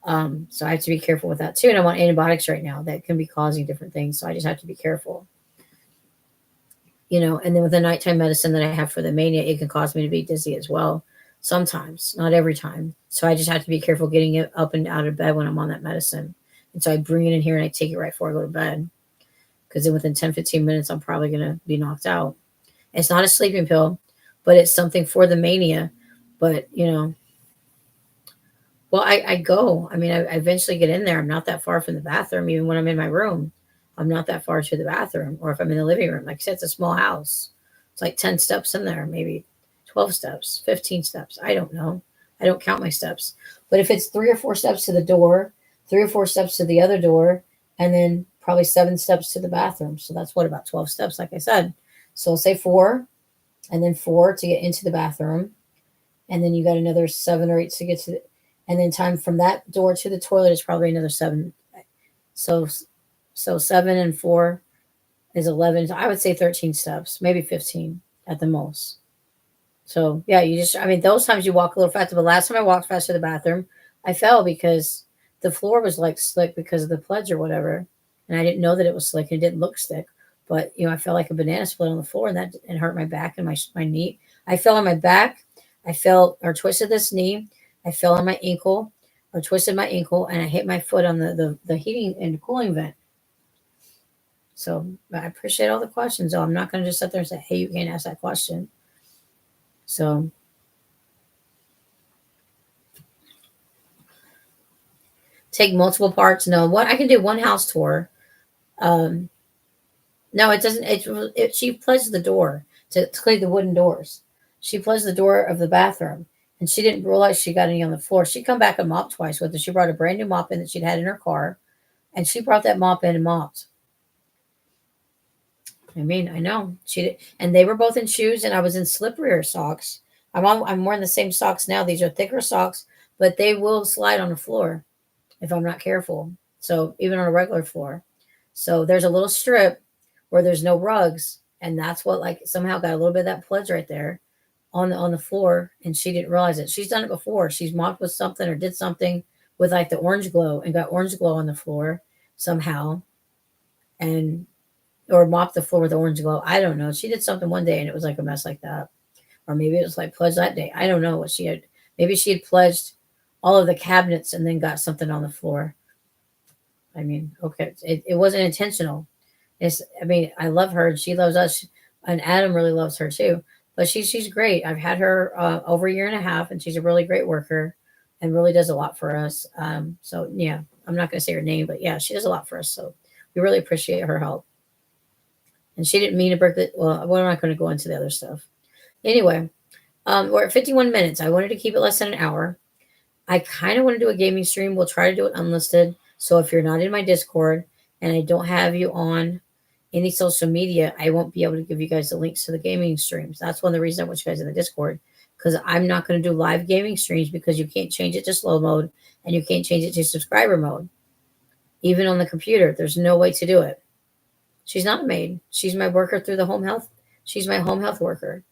So I have to be careful with that too. And I'm on antibiotics right now that can be causing different things. So I just have to be careful. And then with the nighttime medicine that I have for the mania, it can cause me to be dizzy as well. Sometimes, not every time. So I just have to be careful getting it up and out of bed when I'm on that medicine. And so I bring it in here and I take it right before I go to bed. Because then within 10, 15 minutes, I'm probably going to be knocked out. It's not a sleeping pill, but it's something for the mania. But, well, I go. I mean, I eventually get in there. I'm not that far from the bathroom. Even when I'm in my room, I'm not that far to the bathroom. Or if I'm in the living room, like I said, it's a small house. It's like 10 steps in there, maybe 12 steps, 15 steps. I don't know. I don't count my steps. But if it's 3 or 4 steps to the door, 3 or 4 steps to the other door, and then probably 7 steps to the bathroom. So that's what, about 12 steps, like I said. So I'll say 4, and then 4 to get into the bathroom. And then you got another 7 or 8 to get to and then time from that door to the toilet is probably another 7. So 7 and 4 is 11. So I would say 13 steps, maybe 15 at the most. So yeah, those times you walk a little faster. But last time I walked fast to the bathroom, I fell because the floor was like slick because of the pledge or whatever. And I didn't know that it was slick. It didn't look slick. But, I felt like a banana split on the floor, and that hurt my back and my knee. I fell on my back. I fell or twisted this knee. I fell on my ankle or twisted my ankle, and I hit my foot on the heating and cooling vent. So I appreciate all the questions, though. I'm not going to just sit there and say, hey, you can't ask that question. So take multiple parts. No, what I can do one house tour. Um, no, it doesn't. She pledged the door to clean the wooden doors. She pledged the door of the bathroom, and she didn't realize she got any on the floor. She come back and mopped twice with her. She brought a brand new mop in that she'd had in her car, and she brought that mop in and mopped. I mean, I know she did, and they were both in shoes, and I was in slipperier socks. I'm wearing the same socks now. These are thicker socks, but they will slide on the floor if I'm not careful. So even on a regular floor. So there's a little strip where there's no rugs, and that's what like somehow got a little bit of that pledge right there on the floor, and she didn't realize it. She's done it before. She's mopped with something or did something with like the orange glow and got orange glow on the floor somehow, and or mopped the floor with orange glow. I don't know. She did something one day and it was like a mess like that, or maybe it was like pledge that day. I don't know what she had. Maybe she had pledged all of the cabinets and then got something on the floor. I mean, okay, it wasn't intentional. I mean, I love her and she loves us, and Adam really loves her too. But she's great. I've had her over a year and a half, and she's a really great worker, and really does a lot for us. So yeah, I'm not going to say her name, but yeah, she does a lot for us. So we really appreciate her help. And she didn't mean to break it. Well, we're not going to go into the other stuff. Anyway, we're at 51 minutes. I wanted to keep it less than an hour. I kind of want to do a gaming stream. We'll try to do it unlisted. So if you're not in my Discord and I don't have you on any social media, I won't be able to give you guys the links to the gaming streams. That's one of the reasons I want you guys in the Discord, because I'm not going to do live gaming streams because you can't change it to slow mode and you can't change it to subscriber mode. Even on the computer, there's no way to do it. She's not a maid. She's my worker through the home health. She's my home health worker.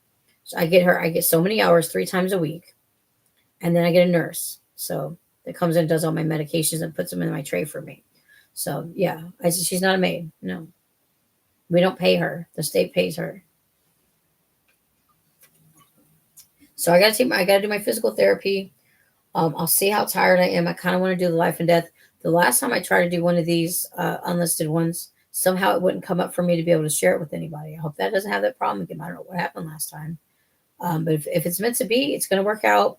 So I get so many hours 3 times a week. And then I get a nurse. So that comes in and does all my medications and puts them in my tray for me. So yeah, she's not a maid. No. We don't pay her. The state pays her. So I gotta do my physical therapy. I'll see how tired I am. I kind of want to do the life and death. The last time I tried to do one of these unlisted ones, somehow it wouldn't come up for me to be able to share it with anybody. I hope that doesn't have that problem again. I don't know what happened last time. But if it's meant to be, it's going to work out.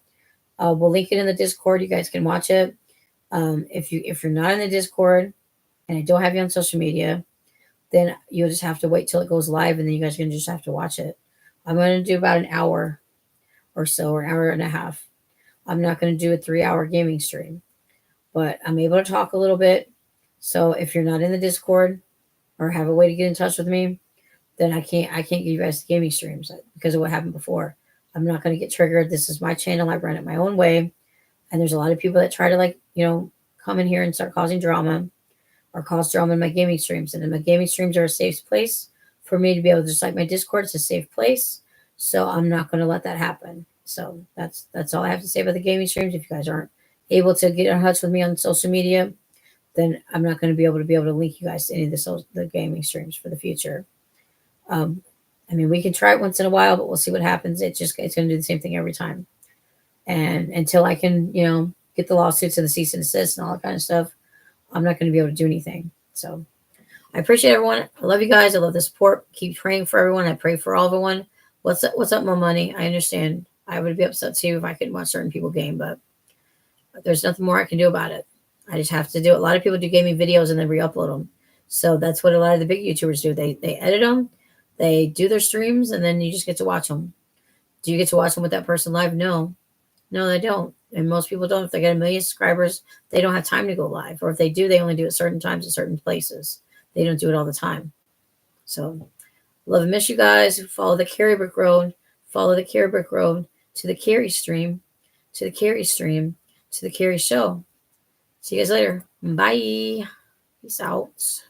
We'll link it in the Discord. You guys can watch it. If you're not in the Discord and I don't have you on social media, then you'll just have to wait till it goes live, and then you guys are going to just have to watch it. I'm going to do about an hour or so, or an hour and a half. I'm not going to do a 3-hour gaming stream, but I'm able to talk a little bit. So if you're not in the Discord or have a way to get in touch with me, then I can't give you guys the gaming streams because of what happened before. I'm not going to get triggered. This is my channel. I run it my own way. And there's a lot of people that try to come in here and start causing drama or cause drama in my gaming streams. And then my gaming streams are a safe place for me to be able to, just like my Discord, it's a safe place. So I'm not going to let that happen. So that's all I have to say about the gaming streams. If you guys aren't able to get in touch with me on social media, then I'm not going to be able to link you guys to any of the gaming streams for the future. I mean, we can try it once in a while, but we'll see what happens. It's going to do the same thing every time. And until I can, get the lawsuits and the cease and desist and all that kind of stuff, I'm not going to be able to do anything. So I appreciate everyone. I love you guys. I love the support. Keep praying for everyone. I pray for all everyone. What's up, my money? I understand. I would be upset too if I couldn't watch certain people game, but there's nothing more I can do about it. I just have to do it. A lot of people do gaming videos and then re-upload them. So that's what a lot of the big YouTubers do. They edit them, they do their streams, and then you just get to watch them. Do you get to watch them with that person live? No, they don't. And most people don't. If they get 1 million subscribers, they don't have time to go live. Or if they do, they only do it certain times at certain places. They don't do it all the time. So love and miss you guys. Follow the Carrie Brick Road. Follow the Carrie Brick Road to the Carrie stream, to the Carrie stream, to the Carrie show. See you guys later. Bye. Peace out.